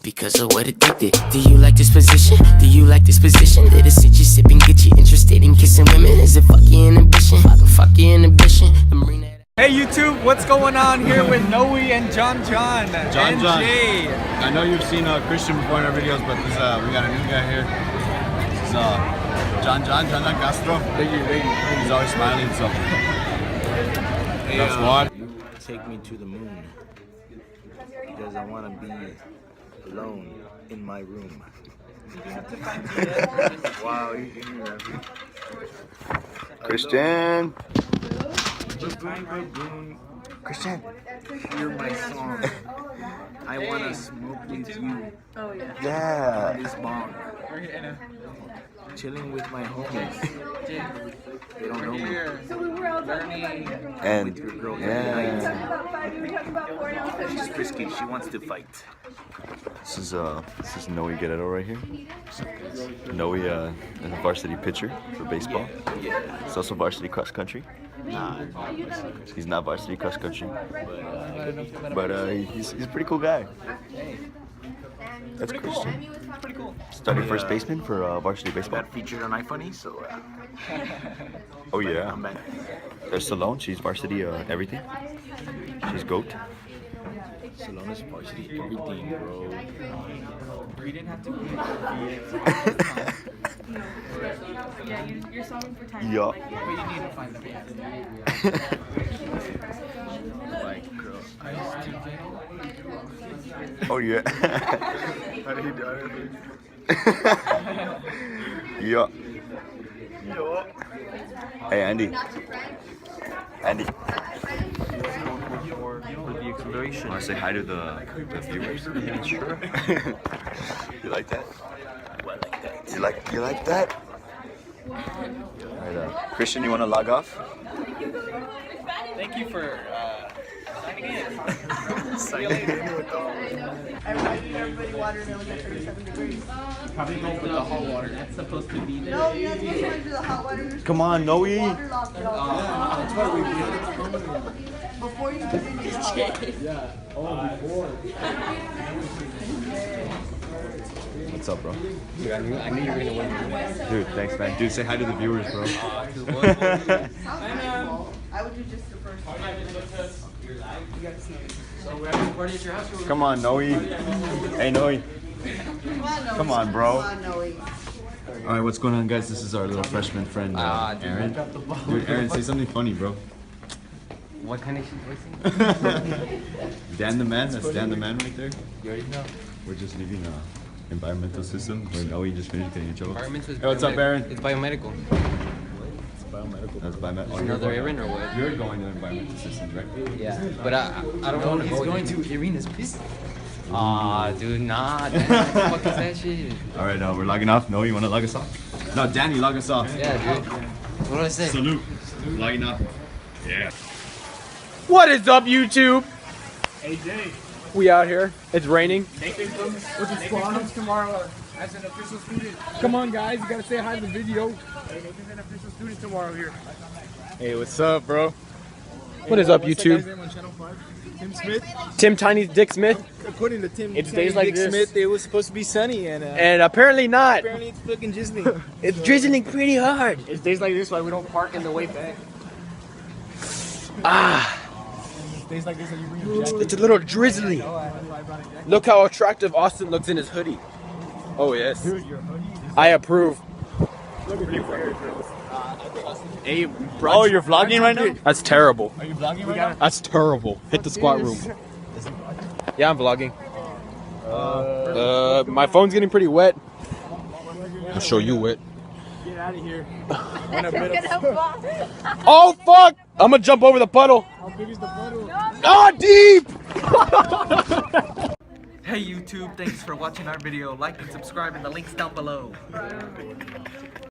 Because of what addicted. Do you like this position? Do you like this position? That is it, you sipping, get you interested in kissing women? Is it fuck your inhibition? Fuck your inhibition. Hey YouTube, what's going on here with Noe and John John. Jay. I know you've seen Christian before in our videos, but this, we got a new guy here. This is John Castro. Thank you. He's always smiling, so that's what. Take me to the moon because I want to be alone in my room. Wow, you hear that? Christian. Christian, hear my song. I want to smoke with you. Oh yeah. Yeah. This bong. Chilling with my homies. They don't know me. So we were all talking about And With your girl. yeah. about fighting. We were talking about 4 ounces. She's frisky. She wants to fight. This is Noe Guerrero right here. Noe is a varsity pitcher for baseball. Yeah. He's also varsity cross country. Nah. He's not varsity cross country, but he's a pretty cool guy. That's Christian. Pretty cool. Starting first baseman for varsity baseball. Got featured on iFunny, so Oh yeah. I'm back. There's Salone. She's varsity everything. She's GOAT. Salona's varsity everything, bro. You didn't have to. Yeah, you're solving for time. Yeah. But you need to find the band. Like, girl. Oh yeah. How do you do it? Yeah. Hey Andy. Andy. For the exploration. Want to say hi to the viewers? Sure. You like that? Well, like that. You like that? Alright, Christian, you want to log off? Thank you for signing in. See you later. Everybody watermelon at 37 degrees. Probably go with the hot water. That's supposed to be there. No, you're not supposed to enter the hot water. You're supposed Come on, to Noe. water lock it all. Before you put it in your hot water. What's up, bro? I knew you were gonna win. Dude, thanks, man. Dude, say hi to the viewers, bro. I would do just the first one. So we're having a party at your house. Come on, Noe. Hey, Noe. Come on, bro. Come on, Noe. All right, what's going on, guys? This is our little freshman friend, Aaron. Dude, Aaron, say something funny, bro. What kind of shit voicing? Dan the man. That's Dan the man right there. You already know. We're just leaving environmental system where Noe just finished getting in trouble. Environmental is Hey, what's up, Aaron? It's biomedical. That's biomedical. Another Aaron or what? You're going to environmental systems, right? Yeah, but I don't want to go. He's going to Irina's business. Aw, dude, nah. What the fuck is that shit? All right, we're logging off. No, you want to log us off? No, Danny, log us off. Yeah, dude. What do I say? Salute. Logging off. Yeah. What is up, YouTube? Hey, Jay. We out here. It's raining. Nathan comes tomorrow as an official student. Come on, guys. You gotta say hi to the video. Hey, Nathan's an official student tomorrow here. Hey, what's up, bro? What is up, YouTube? Tim Smith. Tim Tiny Dick Smith. According to Tim, It's days like Dick this. Smith, it was supposed to be sunny, and And apparently not. apparently it's fucking drizzling. It's drizzling pretty hard. It's days like this why we don't park in the way back. Days like this, and you bring your jacket. It's a little drizzly. Look how attractive Austin looks in his hoodie. Oh yes. Dude, your hoodie is I approve. Hey, Oh, you're vlogging right now? That's terrible. Are you vlogging right now? That's terrible. Hit the squat room. Yeah, I'm vlogging. My phone's getting pretty wet. I'll show you wet. Get out of here. Oh fuck! I'm gonna jump over the puddle. How big is the puddle? Oh, deep! Hey YouTube, thanks for watching our video. Like and subscribe in the links down below.